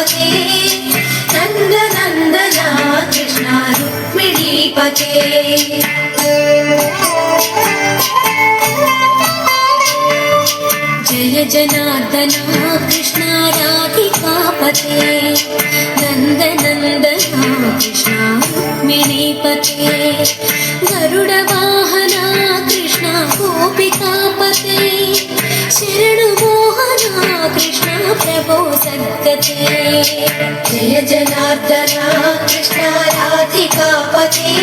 पते नंद नंदना कृष्ण रुक्मिणीपते जय जनार्दना कृष्ण राधिकापते नंद नंदना कृष्ण रुक्मिणीपते गरुड वाहना कृष्ण गोपिकापते शरणु मोहना कृष्ण प्रभो सद्गते जय जनार्दना कृष्ण राधिकापते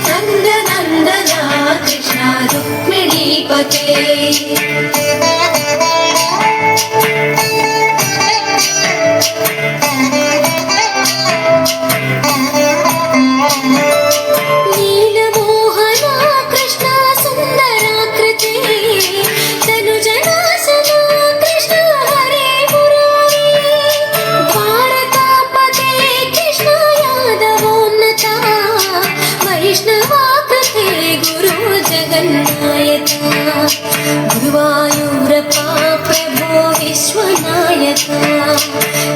नंद नंदना कृष्ण रुक्मिणीपते नीलमोहना कृष्ण सुंदराकृते तनुजनासना कृष्ण हरे मुरारी द्वारकापते कृष्ण यादवोन्नता वैष्णवाकृते गुरु जगन्नायका गुरुवायूरप्पा प्रभो विश्वनायका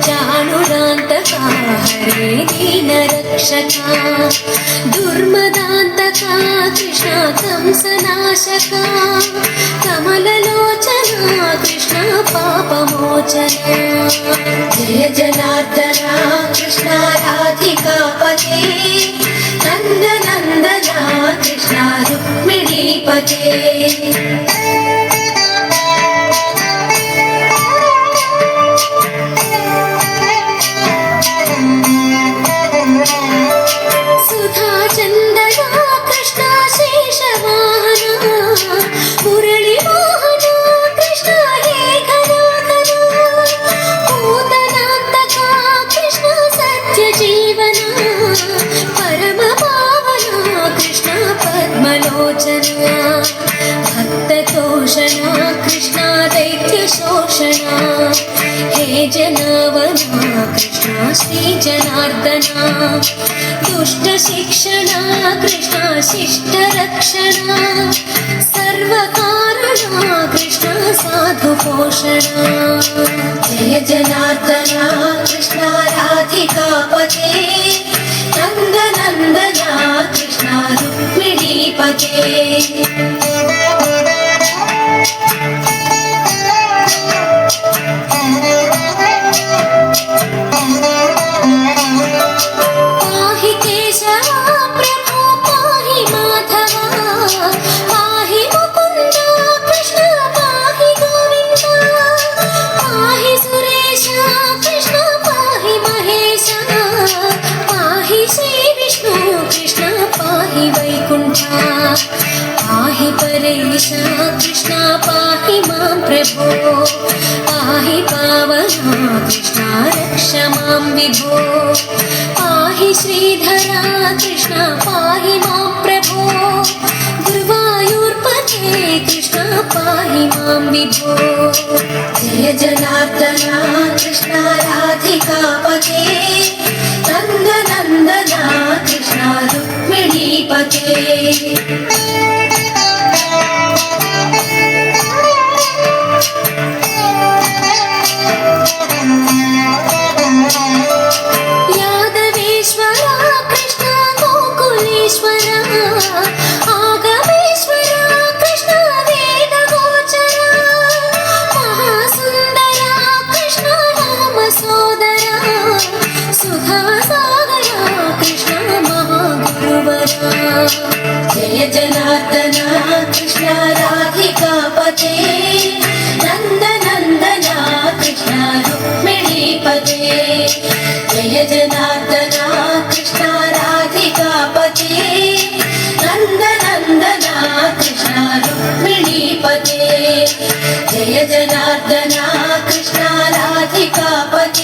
चाणुरान्तका हरे दीनरक्षका दुर्मदान्तका कृष्ण कंसनाशका कमललोचना कृष्ण पापमोचना जय जनार्दना कृष्ण राधिकापते नंद नंदना कृष्ण रुक्मिणीपते सुधा चंदना कृष्ण शेषवाहना मुरली मोहना कृष्ण हे घनाघना पूतनान्तका कृष्ण सत्य जीवना परम पावना कृष्ण पद्मलोचना भक्ततोषणा कृष्ण दैत्य शोषणा हे जनावना कृष्ण श्री जनार्दना दुष्ट शिक्षणा कृष्ण शिष्ट रक्षणा सर्वकारणा कृष्ण साधु पोषणा जय जनार्दना कृष्ण राधिकापते नंद नंदना कृष्ण रुक्मिणीपते पाहि केशवा प्रभो पाहि माधवा पाहि मुकुन्द कृष्ण पाहि गोविन्द पाहि सुरेश कृष्ण पाहि महेश पाहि श्री विष्णु कृष्ण पाहि वैकुण्ठ पाहि परेश कृष्ण पाहि मां प्रभो पाहि पावना कृष्ण रक्ष मां विभो पाहि श्रीधरा कृष्ण पाहि मां प्रभो गुरुवायूर्पते कृष्ण पाहि मां विभो जय जनार्दना कृष्ण राधिकापते नंद नंदना कृष्ण रुक्मिणीपते यादवेश्वरा कृष्ण गोकुलेश्वरा आगमेश्वरा कृष्ण वेदगोचरा महासुन्दरा कृष्ण राम सोदरा सुधासागरा कृष्ण महागुरुवरा जय जनार्दना कृष्ण राधिकापते नंद नंदना कृष्ण रुक्मिणीपते जय जनार्दना कृष्ण राधिकापते नंद नंदना कृष्ण रुक्मिणीपते जय जनार्दना कृष्ण राधिकापते